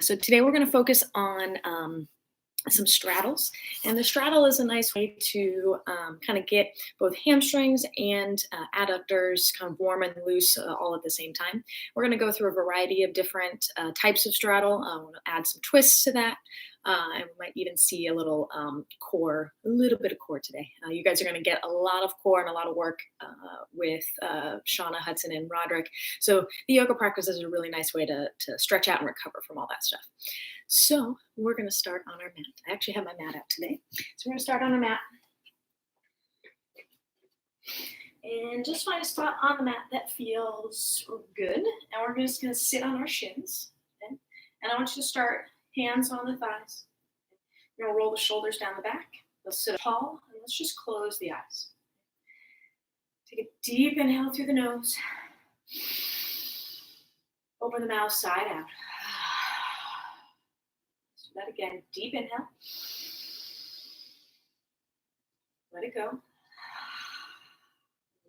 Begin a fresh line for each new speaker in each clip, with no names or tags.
So today we're going to focus on some straddles. And the straddle is a nice way to kind of get both hamstrings and adductors kind of warm and loose all at the same time. We're going to go through a variety of different types of straddle. We'll add some twists to that. And we might even see a little core, a little bit of core today. You guys are going to get a lot of core and a lot of work with Shauna, Hudson, and Roderick. So the yoga practice is a really nice way to stretch out and recover from all that stuff. So we're going to start on our mat. I actually have my mat out today. So we're going to start on our mat. And just find a spot on the mat that feels good. And we're just going to sit on our shins. Okay? And I want you to start hands on the thighs. You're going to roll the shoulders down the back. Let's sit up tall, and let's just close the eyes. Take a deep inhale through the nose. Open the mouth, side out. Let's do that again. Deep inhale. Let it go.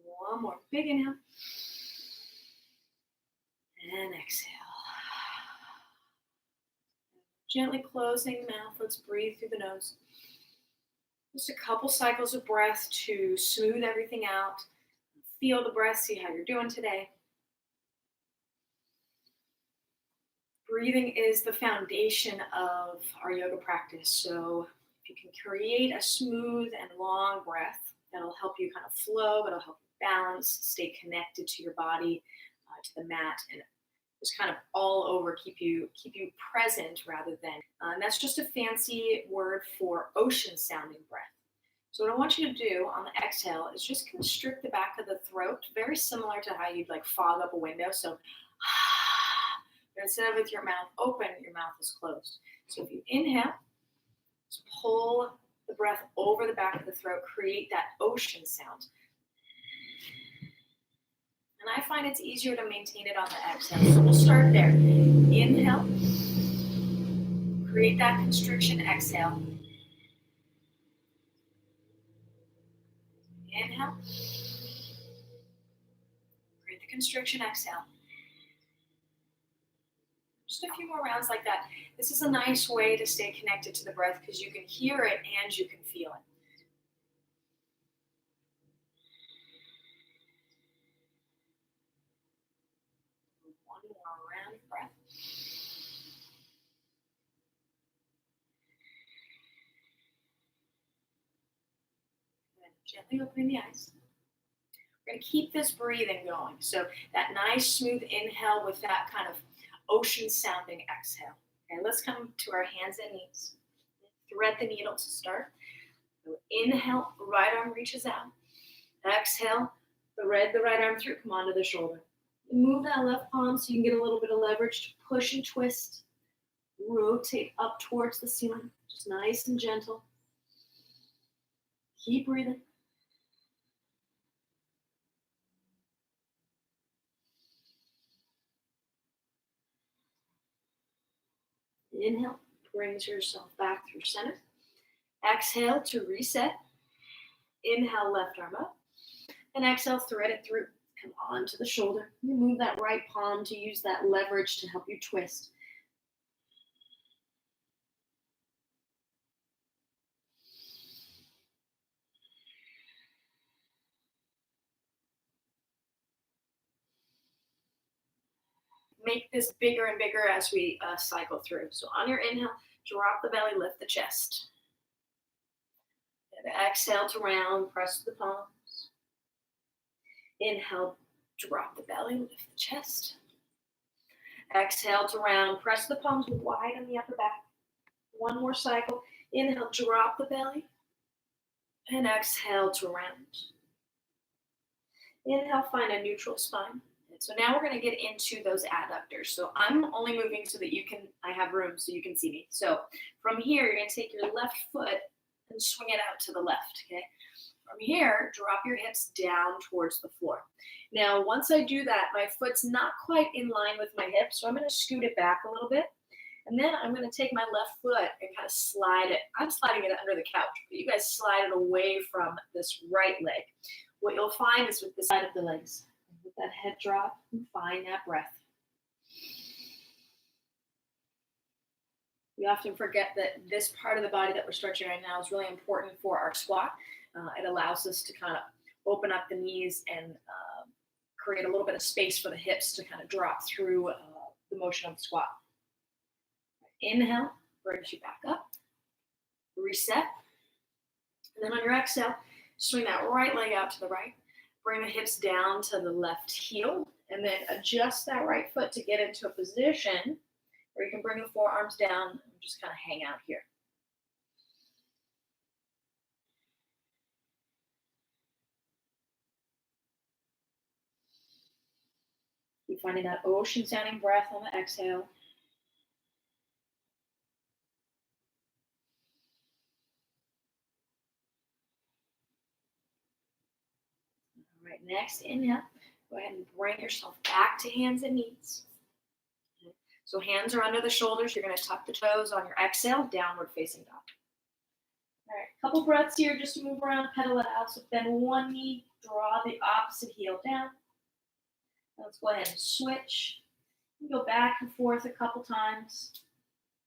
One more. Big inhale. And exhale. Gently closing the mouth. Let's breathe through the nose. Just a couple cycles of breath to smooth everything out. Feel the breath. See how you're doing today. Breathing is the foundation of our yoga practice. So if you can create a smooth and long breath, that'll help you kind of flow. It'll help you balance, stay connected to your body, to the mat, and just kind of all over keep you present rather than. And that's just a fancy word for ocean sounding breath. So what I want you to do on the exhale is just constrict the back of the throat, very similar to how you'd like fog up a window. So instead of with your mouth open, your mouth is closed. So if you inhale, just pull the breath over the back of the throat, create that ocean sound. And I find it's easier to maintain it on the exhale. So we'll start there. Inhale. Create that constriction, exhale. Inhale. Create the constriction, exhale. Just a few more rounds like that. This is a nice way to stay connected to the breath because you can hear it and you can feel it. One more round of breath. And gently opening the eyes. We're going to keep this breathing going. So that nice smooth inhale with that kind of ocean sounding exhale. Okay, let's come to our hands and knees. Thread the needle to start. So inhale, right arm reaches out. Exhale, thread the right arm through, come onto the shoulder. Move that left palm so you can get a little bit of leverage to push and twist. Rotate up towards the ceiling, just nice and gentle. Keep breathing. Inhale, brings yourself back through center. Exhale to reset. Inhale, left arm up. And exhale, thread it through. Come on to the shoulder. You move that right palm to use that leverage to help you twist. Make this bigger and bigger as we cycle through. So on your inhale, drop the belly, lift the chest. And exhale to round, press the palms. Inhale, drop the belly, lift the chest. Exhale to round, press the palms wide on the upper back. One more cycle. Inhale, drop the belly. And exhale to round. Inhale, find a neutral spine. So now we're going to get into those adductors. So I'm only moving so that I have room so you can see me. So from here, you're going to take your left foot and swing it out to the left, okay? From here, drop your hips down towards the floor. Now, once I do that, my foot's not quite in line with my hips, so I'm going to scoot it back a little bit. And then I'm going to take my left foot and kind of slide it. I'm sliding it under the couch, but you guys slide it away from this right leg. What you'll find is with the side of the legs, with that head drop, and find that breath. We often forget that this part of the body that we're stretching right now is really important for our squat. It allows us to kind of open up the knees and create a little bit of space for the hips to kind of drop through the motion of the squat. Inhale, brings you back up. Reset. And then on your exhale, swing that right leg out to the right. Bring the hips down to the left heel. And then adjust that right foot to get into a position where you can bring the forearms down and just kind of hang out here. Keep finding that ocean sounding breath on the exhale. All right, next inhale. Go ahead and bring yourself back to hands and knees. So hands are under the shoulders. You're going to tuck the toes on your exhale, downward facing dog. All right, couple breaths here just to move around, pedal it out. So bend one knee, draw the opposite heel down. Let's go ahead and switch. Go back and forth a couple times.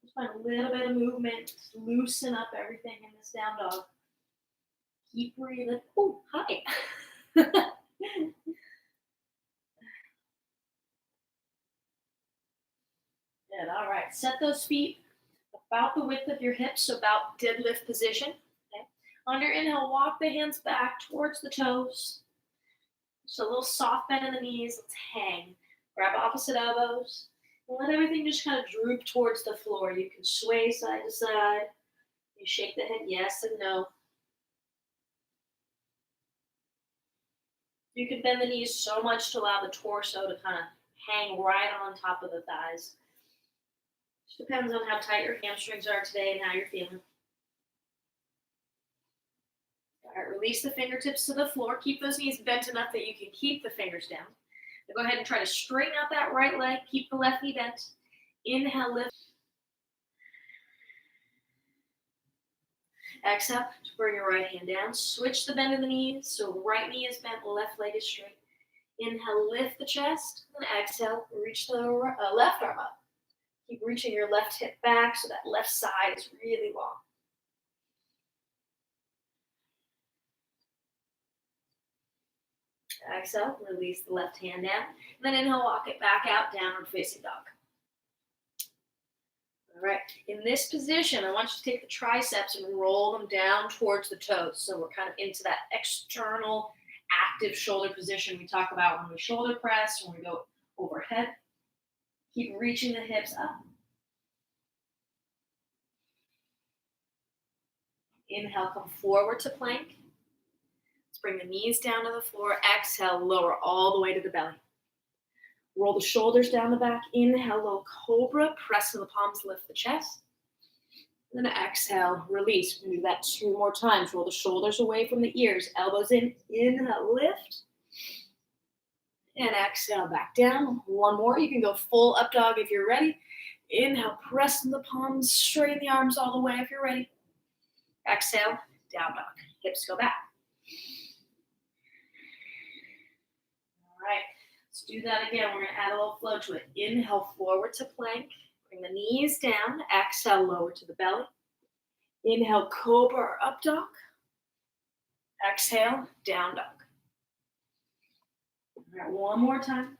Just find a little bit of movement. Loosen up everything in this down dog. Keep breathing. Oh, hi. Good. All right. Set those feet about the width of your hips, so about deadlift position. Okay. On your inhale, walk the hands back towards the toes. Just a little soft bend in the knees. Let's hang. Grab opposite elbows. And let everything just kind of droop towards the floor. You can sway side to side. You shake the head yes and no. You can bend the knees so much to allow the torso to kind of hang right on top of the thighs. Just depends on how tight your hamstrings are today and how you're feeling. All right, release the fingertips to the floor. Keep those knees bent enough that you can keep the fingers down. Now go ahead and try to straighten out that right leg. Keep the left knee bent. Inhale, lift. Exhale, to bring your right hand down. Switch the bend of the knees. So right knee is bent, left leg is straight. Inhale, lift the chest. And exhale, reach the left arm up. Keep reaching your left hip back so that left side is really long. Exhale, release the left hand down. And then inhale, walk it back out, downward facing dog. All right, in this position, I want you to take the triceps and roll them down towards the toes. So we're kind of into that external active shoulder position we talk about when we shoulder press, when we go overhead. Keep reaching the hips up. Inhale, come forward to plank. Let's bring the knees down to the floor. Exhale, lower all the way to the belly. Roll the shoulders down the back. Inhale, low cobra. Press to the palms, lift the chest. And then exhale, release. We're going to do that 2 more times. Roll the shoulders away from the ears. Elbows in. Inhale, lift. And exhale, back down. 1 more. You can go full up dog if you're ready. Inhale, press in the palms. Straighten the arms all the way if you're ready. Exhale, down dog. Hips go back. All right, let's do that again. We're going to add a little flow to it. Inhale, forward to plank. Bring the knees down. Exhale, lower to the belly. Inhale, cobra or up dog. Exhale, down dog. All right, 1 more time.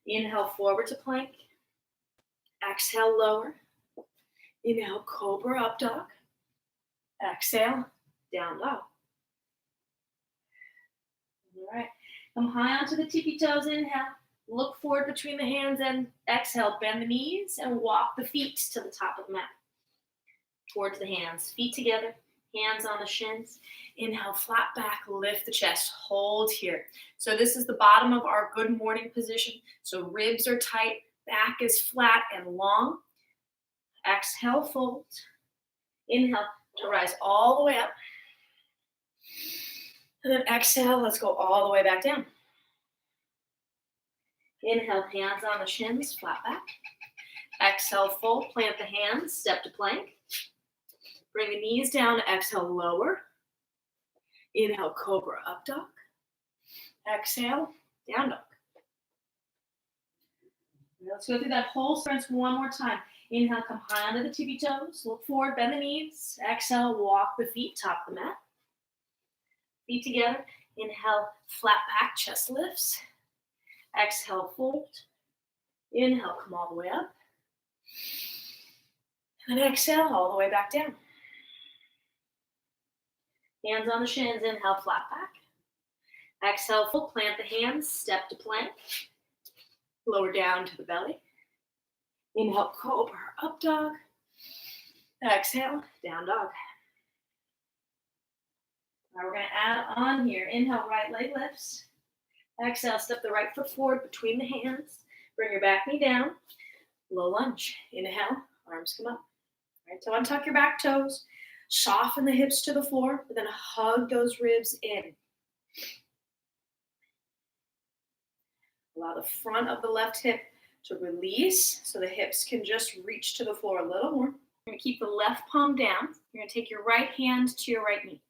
Inhale, forward to plank. Exhale, lower. Inhale, cobra, up dog. Exhale, down dog. All right, come high onto the tippy toes. Inhale, look forward between the hands and exhale. Bend the knees and walk the feet to the top of the mat. Towards the hands, feet together, hands on the shins. Inhale, flat back, lift the chest, hold here. So this is the bottom of our good morning position. So ribs are tight, back is flat and long. Exhale, fold. Inhale to rise all the way up. And then exhale, let's go all the way back down. Inhale, hands on the shins, flat back. Exhale, fold, plant the hands, step to plank. Bring the knees down, exhale, lower. Inhale, cobra, up dog. Exhale, down dog. Let's go through that whole stretch 1 more time. Inhale, come high onto the tippy toes. Look forward, bend the knees. Exhale, walk the feet, top of the mat. Feet together. Inhale, flat back, chest lifts. Exhale, fold. Inhale, come all the way up. And exhale, all the way back down. Hands on the shins, inhale, flat back. Exhale, fold, plant the hands, step to plank. Lower down to the belly. Inhale, cobra, up dog. Exhale, down dog. Now we're going to add on here. Inhale, right leg lifts. Exhale, step the right foot forward between the hands. Bring your back knee down. Low lunge. Inhale, arms come up. All right, so untuck your back toes. Soften the hips to the floor, but then hug those ribs in. Allow the front of the left hip to release so the hips can just reach to the floor a little more. You're going to keep the left palm down. You're going to take your right hand to your right knee.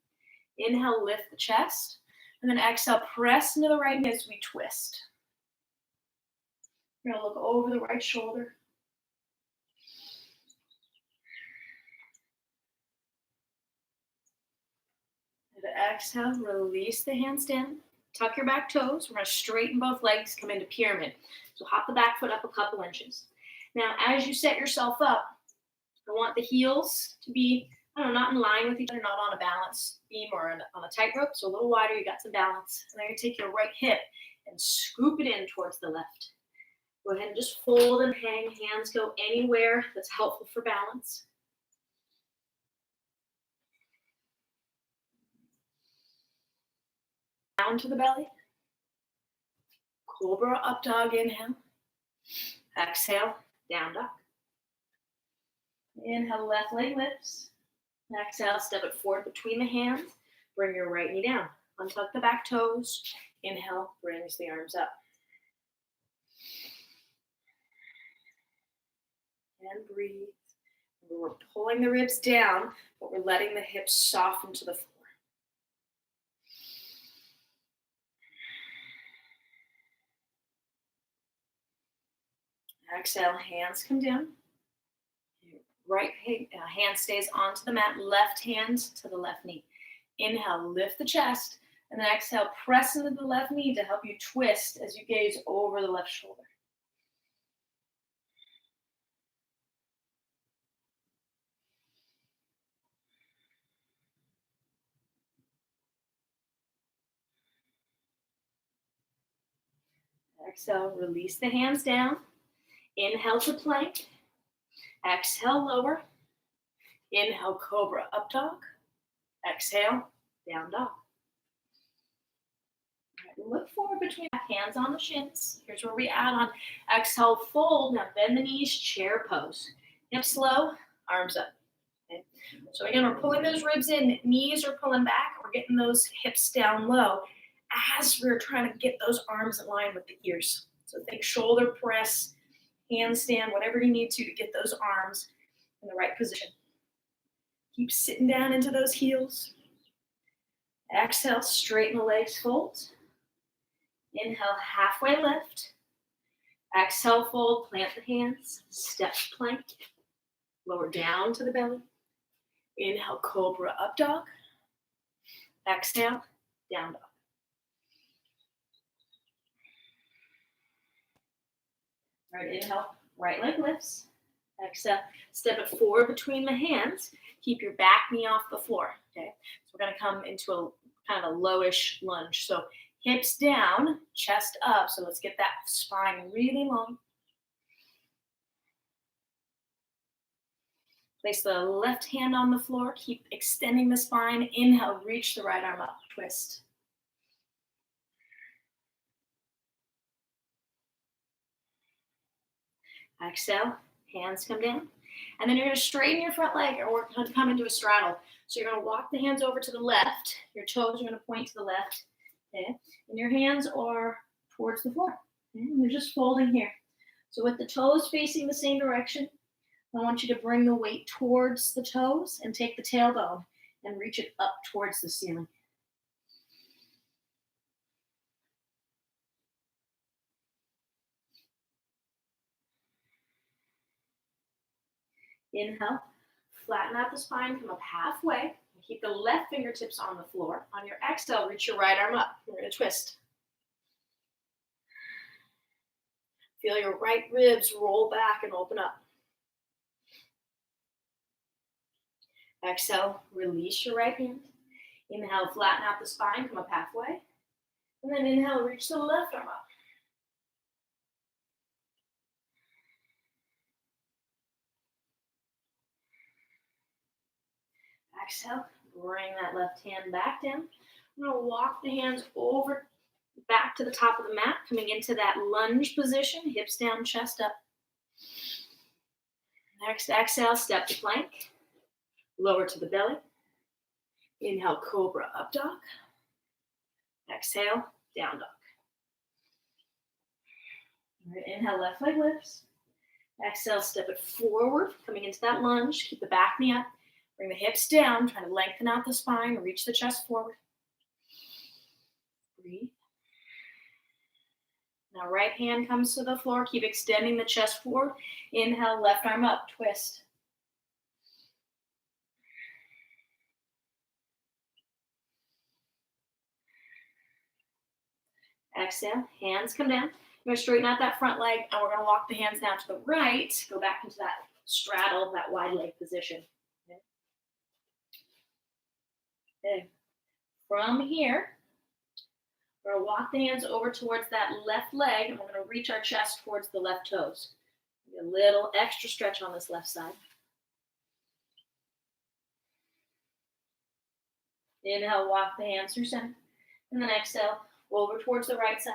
Inhale, lift the chest. And then exhale, press into the right knee as we twist. You're going to look over the right shoulder. And exhale, release the hands down. Tuck your back toes. We're going to straighten both legs, come into pyramid. So hop the back foot up a couple inches. Now, as you set yourself up, I want the heels to be, not in line with each other, not on a balance beam or on a tightrope. So a little wider, you got some balance. And then you take your right hip and scoop it in towards the left. Go ahead and just fold and hang. Hands go anywhere that's helpful for balance. Down to the belly. Cobra up dog, inhale. Exhale, down dog. Inhale, left leg lifts. Exhale, step it forward between the hands. Bring your right knee down. Untuck the back toes. Inhale, brings the arms up. And breathe. We're pulling the ribs down, but we're letting the hips soften to the floor. Exhale, hands come down. Right hand stays onto the mat, left hand to the left knee. Inhale, lift the chest, and then exhale, press into the left knee to help you twist as you gaze over the left shoulder. Exhale, release the hands down. Inhale to plank. Exhale, lower. Inhale, cobra, up dog. Exhale, down dog. All right, look forward between hands on the shins. Here's where we add on. Exhale, fold. Now bend the knees, chair pose. Hips low, arms up. Okay. So again, we're pulling those ribs in. Knees are pulling back. We're getting those hips down low as we're trying to get those arms in line with the ears. So think shoulder press, handstand, whatever you need to get those arms in the right position. Keep sitting down into those heels. Exhale, straighten the legs, fold. Inhale, halfway lift. Exhale, fold, plant the hands, step plank. Lower down to the belly. Inhale, cobra, up dog. Exhale, down dog. All right, inhale, right leg lifts. Exhale, step it forward between the hands. Keep your back knee off the floor, okay? So we're gonna come into a kind of a lowish lunge. So hips down, chest up. So let's get that spine really long. Place the left hand on the floor. Keep extending the spine. Inhale, reach the right arm up, twist. Exhale, hands come down. And then you're going to straighten your front leg, or we're going to come into a straddle. So you're going to walk the hands over to the left. Your toes are going to point to the left. Okay? And your hands are towards the floor. Okay? And you're just folding here. So with the toes facing the same direction, I want you to bring the weight towards the toes and take the tailbone and reach it up towards the ceiling. Inhale, flatten out the spine, come up halfway. Keep the left fingertips on the floor. On your exhale, reach your right arm up. We're going to twist. Feel your right ribs roll back and open up. Exhale, release your right hand. Inhale, flatten out the spine, come up halfway. And then inhale, reach the left arm up. Exhale, bring that left hand back down. I'm going to walk the hands over back to the top of the mat, coming into that lunge position, hips down, chest up. Next exhale, step to plank. Lower to the belly. Inhale, cobra, up dog. Exhale, down dog. All right, inhale, left leg lifts. Exhale, step it forward, coming into that lunge. Keep the back knee up. Bring the hips down, trying to lengthen out the spine, reach the chest forward. Breathe. Now right hand comes to the floor. Keep extending the chest forward. Inhale, left arm up, twist. Exhale, hands come down. You're going to straighten out that front leg, and we're going to walk the hands now to the right. Go back into that straddle, that wide leg position. Okay. From here, we're going to walk the hands over towards that left leg, and we're going to reach our chest towards the left toes. A little extra stretch on this left side. Inhale, walk the hands through center. And then exhale, over towards the right side.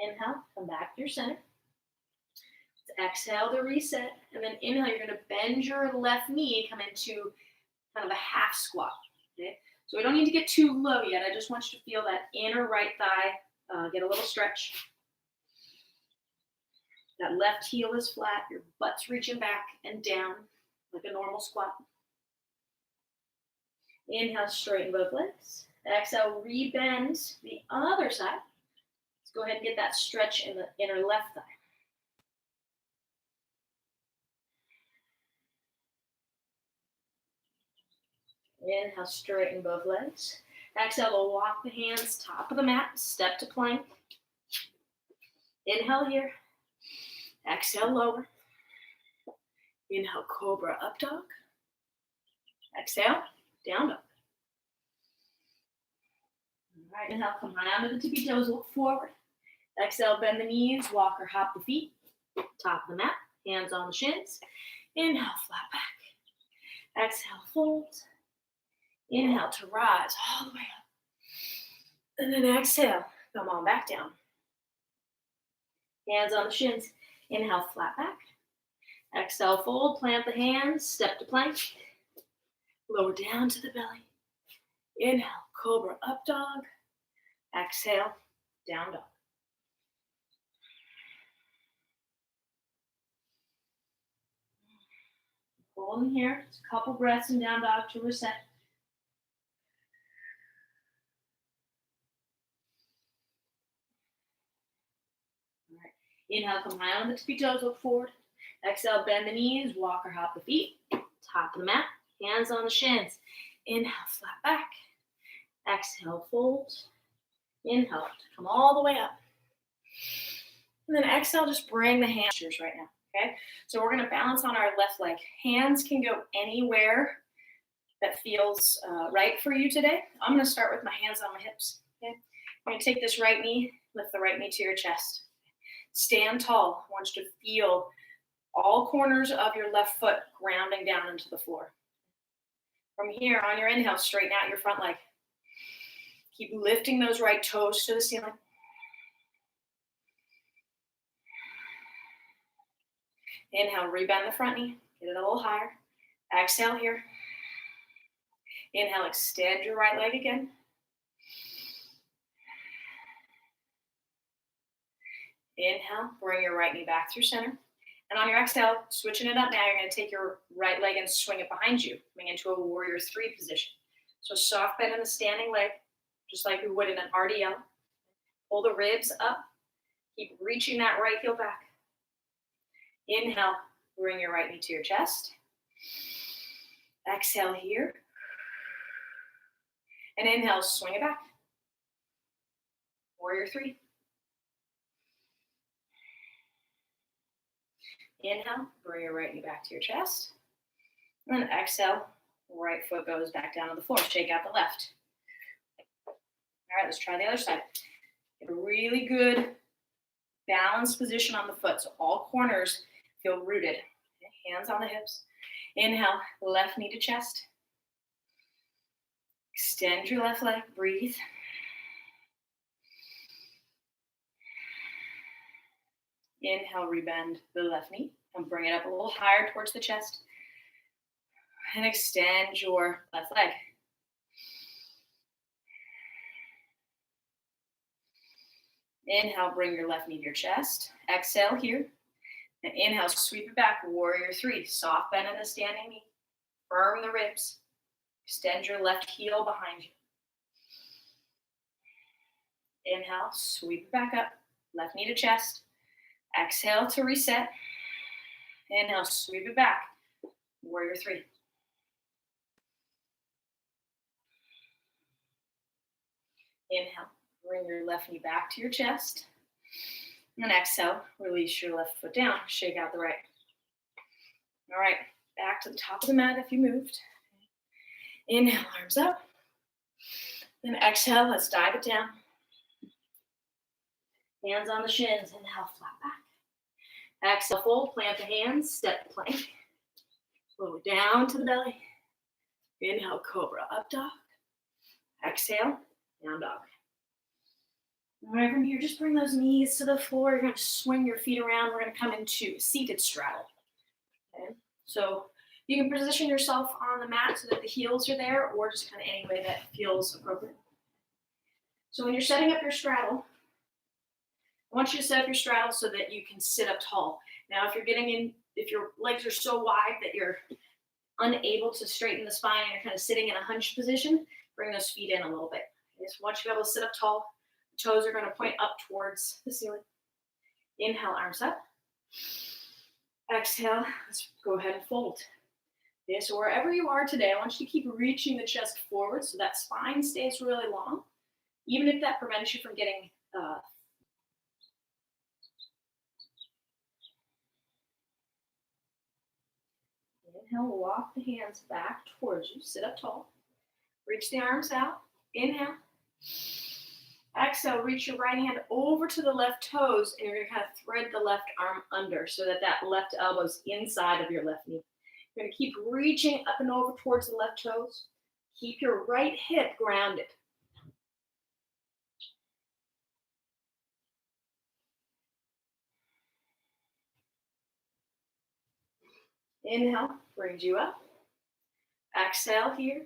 Inhale, come back through center. Exhale to reset. And then inhale, you're going to bend your left knee, come into kind of a half squat. Okay? So we don't need to get too low yet. I just want you to feel that inner right thigh, get a little stretch. That left heel is flat, your butt's reaching back and down like a normal squat. Inhale, straighten both legs. Exhale, rebend the other side. Let's go ahead and get that stretch in the inner left thigh. Inhale, straighten both legs. Exhale, we'll walk the hands top of the mat, step to plank. Inhale here. Exhale, lower. Inhale, cobra, up dog. Exhale, down dog. All right, inhale, come high onto the tippy toes, look forward. Exhale, bend the knees, walk or hop the feet. Top of the mat, hands on the shins. Inhale, flat back. Exhale, fold. Inhale to rise all the way up. And then exhale, come on back down. Hands on the shins. Inhale, flat back. Exhale, fold, plant the hands, step to plank. Lower down to the belly. Inhale, cobra, up dog. Exhale, down dog. Hold in here. Just a couple breaths in down dog to reset. All right. Inhale, come high on the tippy toes, look forward. Exhale, bend the knees, walk or hop the feet. Top of the mat, hands on the shins. Inhale, flat back. Exhale, fold. Inhale, come all the way up. And then exhale, just bring the hands right now, okay? So we're gonna balance on our left leg. Hands can go anywhere that feels right for you today. I'm gonna start with my hands on my hips, okay? I'm gonna take this right knee, lift the right knee to your chest. Stand tall. I want you to feel all corners of your left foot grounding down into the floor. From here, on your inhale, straighten out your front leg. Keep lifting those right toes to the ceiling. Inhale, rebend the front knee. Get it a little higher. Exhale here. Inhale, extend your right leg again. Inhale, bring your right knee back through center. And on your exhale, switching it up now, you're going to take your right leg and swing it behind you, coming into a warrior three position. So soft bend in the standing leg. just like we would in an RDL. Pull the ribs up. Keep reaching that right heel back. Inhale, bring your right knee to your chest. Exhale here. And inhale, swing it back. Warrior three. Inhale, bring your right knee back to your chest. And then exhale, right foot goes back down to the floor. Shake out the left. All right, let's try the other side. Get a really good balanced position on the foot. So all corners feel rooted. Okay, hands on the hips. Inhale, left knee to chest. Extend your left leg, breathe. Inhale, rebend the left knee and bring it up a little higher towards the chest. And extend your left leg. Inhale, bring your left knee to your chest. Exhale here. And inhale, sweep it back, warrior three. Soft bend in the standing knee. Firm the ribs. Extend your left heel behind you. Inhale, sweep it back up. Left knee to chest. Exhale to reset. Inhale, sweep it back. Warrior three. Inhale, bring your left knee back to your chest. And then exhale, release your left foot down. Shake out the right. All right, back to the top of the mat if you moved. Inhale, arms up. Then exhale, let's dive it down. Hands on the shins. Inhale, flat back. Exhale, fold, plant the hands, step plank. Lower down to the belly. Inhale, cobra, up dog. Exhale, down dog. All right, from here, just bring those knees to the floor. You're going to swing your feet around. We're going to come into seated straddle. Okay, so you can position yourself on the mat so that the heels are there, or just kind of any way that feels appropriate. So when you're setting up your straddle, I want you to set up your straddle so that you can sit up tall. Now, if your legs are so wide that you're unable to straighten the spine and you're kind of sitting in a hunched position, bring those feet in a little bit. I just want you to be able to sit up tall. The toes are going to point up towards the ceiling. Inhale, arms up. Exhale, let's go ahead and fold. Okay, so wherever you are today, I want you to keep reaching the chest forward so that spine stays really long, even if that prevents you from getting Inhale, walk the hands back towards you. Sit up tall. Reach the arms out. Inhale. Exhale, reach your right hand over to the left toes, and you're going to kind of thread the left arm under so that that left elbow is inside of your left knee. You're going to keep reaching up and over towards the left toes. Keep your right hip grounded. Inhale, brings you up. Exhale here.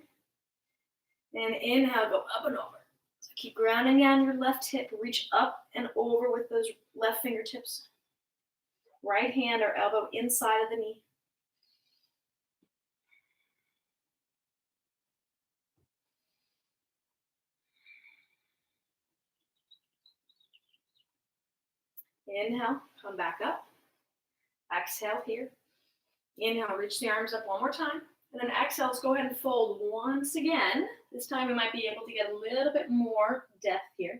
And inhale, go up and over. So keep grounding down your left hip. Reach up and over with those left fingertips. Right hand or elbow inside of the knee. Inhale, come back up. Exhale here. Inhale, reach the arms up one more time. And then exhale, let's go ahead and fold once again. This time we might be able to get a little bit more depth here.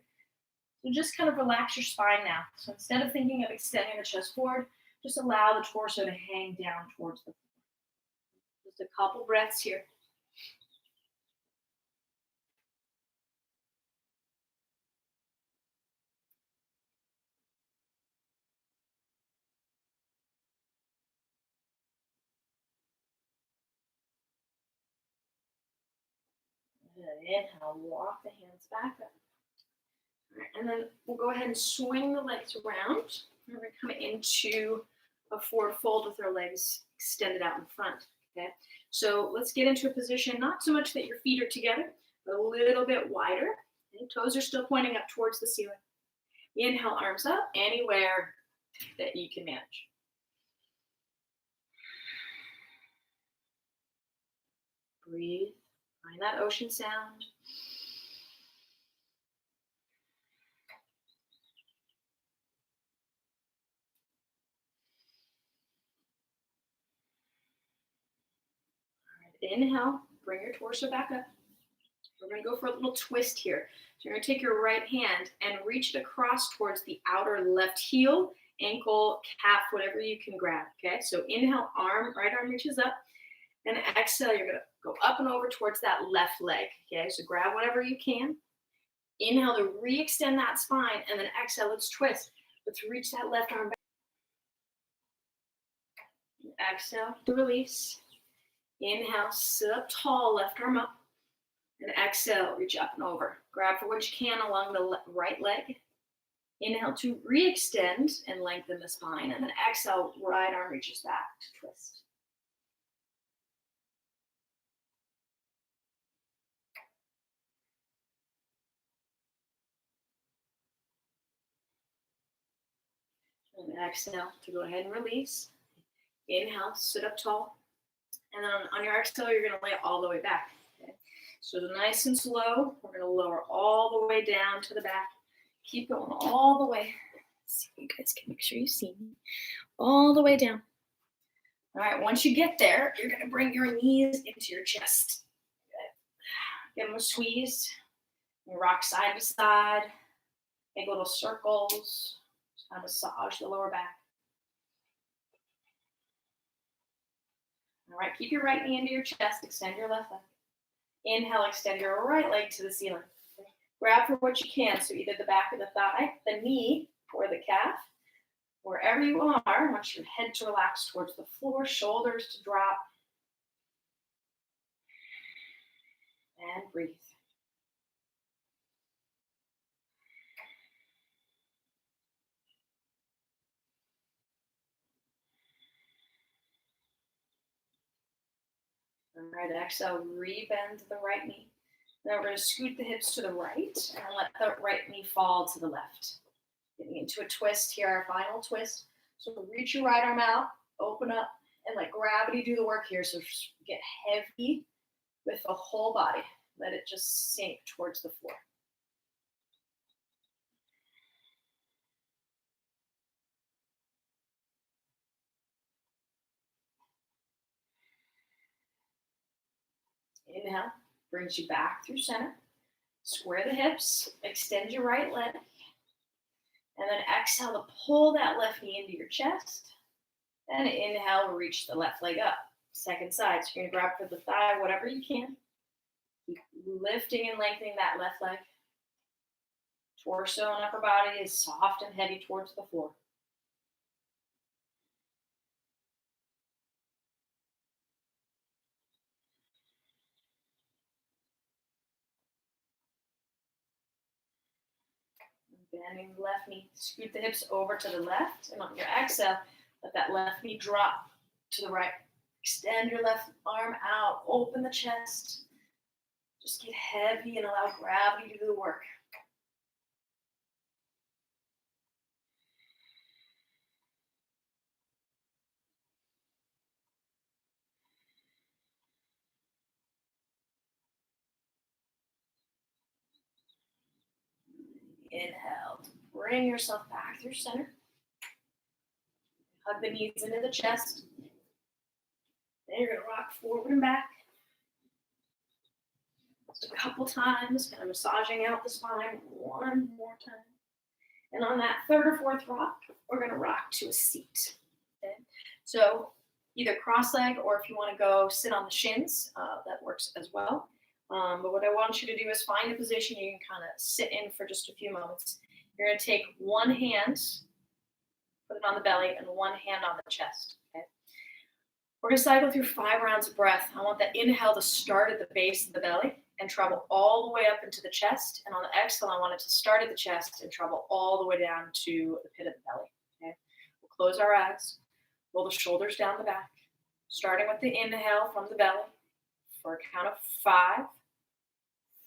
So just kind of relax your spine now. So instead of thinking of extending the chest forward, just allow the torso to hang down towards the floor. Just a couple breaths here. Inhale, walk the hands back up. All right, and then we'll go ahead and swing the legs around. We're going to come into a forward fold with our legs extended out in front. Okay, so let's get into a position, not so much that your feet are together, but a little bit wider. Okay, toes are still pointing up towards the ceiling. Inhale, arms up, anywhere that you can manage. Breathe, find that ocean sound. Inhale, bring your torso back up. We're going to go for a little twist here. So you're going to take your right hand and reach it across towards the outer left heel, ankle, calf, whatever you can grab, okay? So inhale, right arm reaches up, and exhale, you're going to go up and over towards that left leg, okay? So grab whatever you can. Inhale to re-extend that spine, and then exhale, let's twist. Let's reach that left arm back. Exhale to release. Inhale, sit up tall, left arm up. And exhale, reach up and over. Grab for what you can along the right leg. Inhale to re-extend and lengthen the spine. And then exhale, right arm reaches back to twist. And exhale to go ahead and release. Inhale, sit up tall. And then on your exhale, you're going to lay it all the way back. Okay? So nice and slow, we're going to lower all the way down to the back. Keep going all the way. See if you guys can make sure you see me. All the way down. All right, once you get there, you're going to bring your knees into your chest. Okay. Give them a squeeze. You rock side to side. Make little circles. Just kind of massage the lower back. All right, keep your right knee into your chest. Extend your left leg. Inhale, extend your right leg to the ceiling. Okay. Grab for what you can. So either the back of the thigh, the knee, or the calf. Wherever you are, I want your head to relax towards the floor, shoulders to drop. And breathe. All right, exhale, rebend the right knee. Now we're going to scoot the hips to the right and let the right knee fall to the left. Getting into a twist here, our final twist. So reach your right arm out, open up, and let gravity do the work here. So get heavy with the whole body. Let it just sink towards the floor. Inhale, brings you back through center. Square the hips, extend your right leg. And then exhale to pull that left knee into your chest. And inhale, reach the left leg up. Second side, so you're gonna grab for the thigh, whatever you can. Keep lifting and lengthening that left leg. Torso and upper body is soft and heavy towards the floor. Bending the left knee, scoot the hips over to the left, and on your exhale, let that left knee drop to the right. Extend your left arm out, open the chest. Just get heavy and allow gravity to do the work. Inhale, bring yourself back through center. Hug the knees into the chest. Then you're gonna rock forward and back. Just a couple times, kind of massaging out the spine. One more time. And on that third or fourth rock, we're gonna rock to a seat. Okay? So either cross leg, or if you wanna go sit on the shins, that works as well. But what I want you to do is find a position you can kind of sit in for just a few moments. You're going to take one hand, put it on the belly, and one hand on the chest. Okay? We're going to cycle through 5 rounds of breath. I want that inhale to start at the base of the belly and travel all the way up into the chest. And on the exhale, I want it to start at the chest and travel all the way down to the pit of the belly. Okay? We'll close our eyes, roll the shoulders down the back, starting with the inhale from the belly for a count of 5,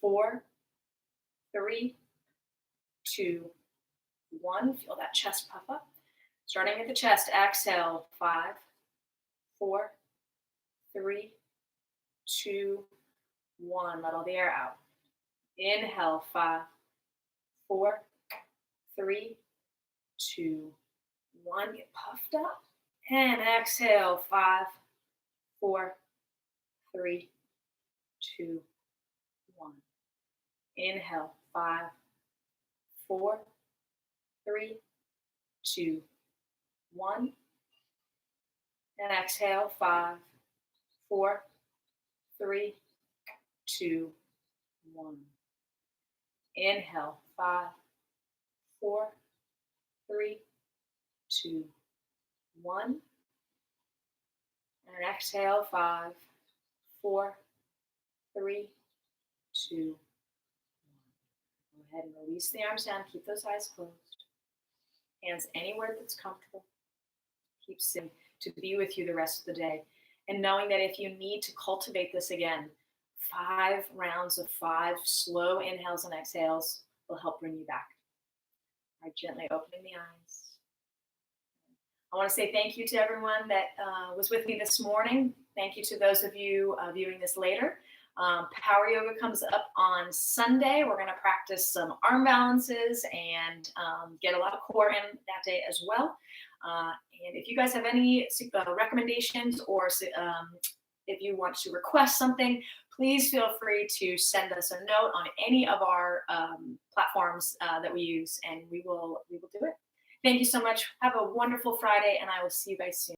4, 3, 2, 1. Feel that chest puff up. Starting at the chest, exhale, 5, 4, 3, 2, 1. Let all the air out. Inhale, 5, 4, 3, 2, 1. Get puffed up. And exhale, 5, 4, 3, 2, 1. Inhale, 5, 4, 3, 2, 1. And exhale, 5, 4, 3, 2, 1. Inhale, 5, 4, 3, 2, 1. And exhale, 5, 4, 3, 2, 1. Go ahead and release the arms down. Keep those eyes closed. Hands anywhere that's comfortable. Keep sitting to be with you the rest of the day. And knowing that if you need to cultivate this again, 5 rounds of 5 slow inhales and exhales will help bring you back. All right, gently opening the eyes. I want to say thank you to everyone that was with me this morning. Thank you to those of you viewing this later. Power yoga comes up on Sunday. We're going to practice some arm balances and get a lot of core in that day as well. And if you guys have any recommendations or if you want to request something, please feel free to send us a note on any of our platforms that we use, and we will do it. Thank you so much. Have a wonderful Friday, and I will see you guys soon.